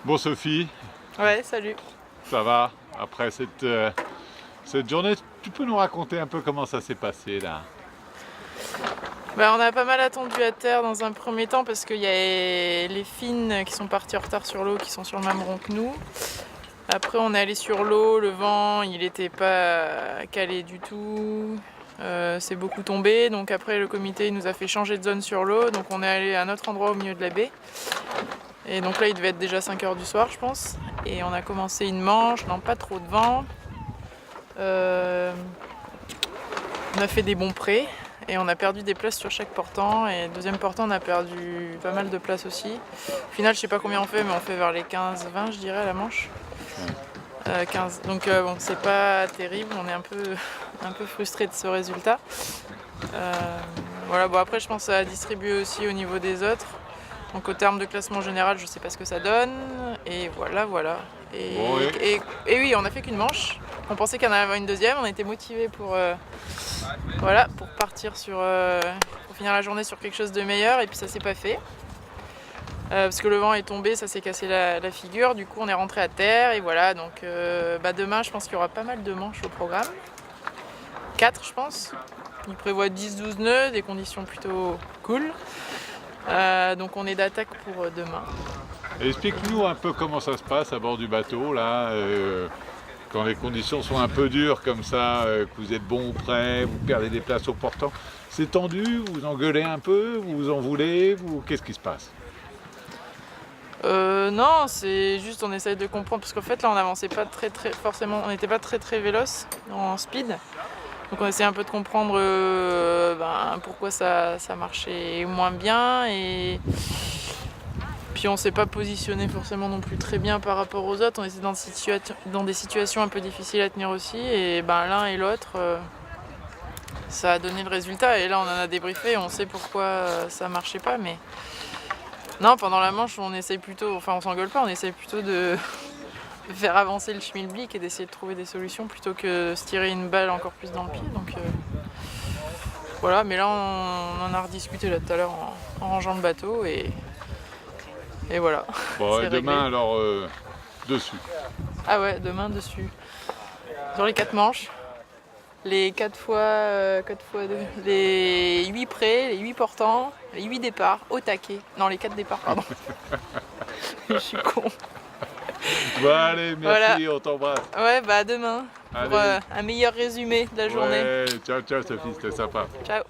Bon Sophie, Ouais, salut. ça va? Après cette journée, tu peux nous raconter un peu comment ça s'est passé là? On a pas mal attendu à terre dans un premier temps parce qu'il y a les Finnes qui sont partis en retard sur l'eau, qui sont sur le même rond que nous. Après on est allé sur l'eau, le vent il était pas calé du tout, c'est beaucoup tombé, donc après le comité nous a fait changer de zone sur l'eau, donc on est allé à un autre endroit au milieu de la baie. Et donc là il devait être déjà 5 h du soir je pense, et on a commencé une manche, non pas trop de vent. On a fait des bons prés et on a perdu des places sur chaque portant, et deuxième portant on a perdu pas mal de places aussi. Au final je sais pas combien on fait, mais on fait vers les 15-20 je dirais à la manche. 15. Donc bon, c'est pas terrible, on est un peu frustré de ce résultat. Voilà, bon après je pense que ça a distribué aussi au niveau des autres. Donc au terme de classement général, je sais pas ce que ça donne. Et voilà. Et, Bon, et oui, on a fait qu'une manche. On pensait qu'il y en avait une deuxième. On était motivés pour partir pour finir la journée sur quelque chose de meilleur. Et puis ça s'est pas fait. Parce que le vent est tombé, ça s'est cassé la figure. Du coup, on est rentré à terre. Et voilà, donc demain, je pense qu'il y aura pas mal de manches au programme. 4, je pense. Il prévoit 10-12 nœuds, des conditions plutôt cool. Donc on est d'attaque pour demain. explique-nous un peu comment ça se passe à bord du bateau là, quand les conditions sont un peu dures comme ça, que vous êtes bon ou prêt, vous perdez des places au portant. C'est tendu, vous engueulez un peu, vous en voulez, qu'est-ce qui se passe? Non, c'est juste on essaye de comprendre, parce qu'en fait là on avançait pas forcément, on n'était pas très véloce en speed. Donc on essaie un peu de comprendre pourquoi ça marchait moins bien, et puis on s'est pas positionné forcément non plus très bien par rapport aux autres. On était dans des situations un peu difficiles à tenir aussi, et l'un et l'autre ça a donné le résultat, et là on en a débriefé et on sait pourquoi ça marchait pas. Mais non, pendant la manche on essaye plutôt, enfin on s'engueule pas, on essaye plutôt de faire avancer le schmilblick et d'essayer de trouver des solutions plutôt que se tirer une balle encore plus dans le pied. Donc voilà, mais là on en a rediscuté là tout à l'heure en rangeant le bateau, et voilà. Bon, et C'est demain réglé. alors dessus. Ah ouais, demain dessus. Sur les 4 manches, les 4 fois 2, les 8 prés, les 8 portants, les 8 départs au taquet. Non, les 4 départs, pardon. Je suis con. Bon allez, Voilà. merci, on t'embrasse. Ouais, à demain pour Allez. un meilleur résumé de la journée. Ouais, ciao Sophie, c'était sympa. Ciao.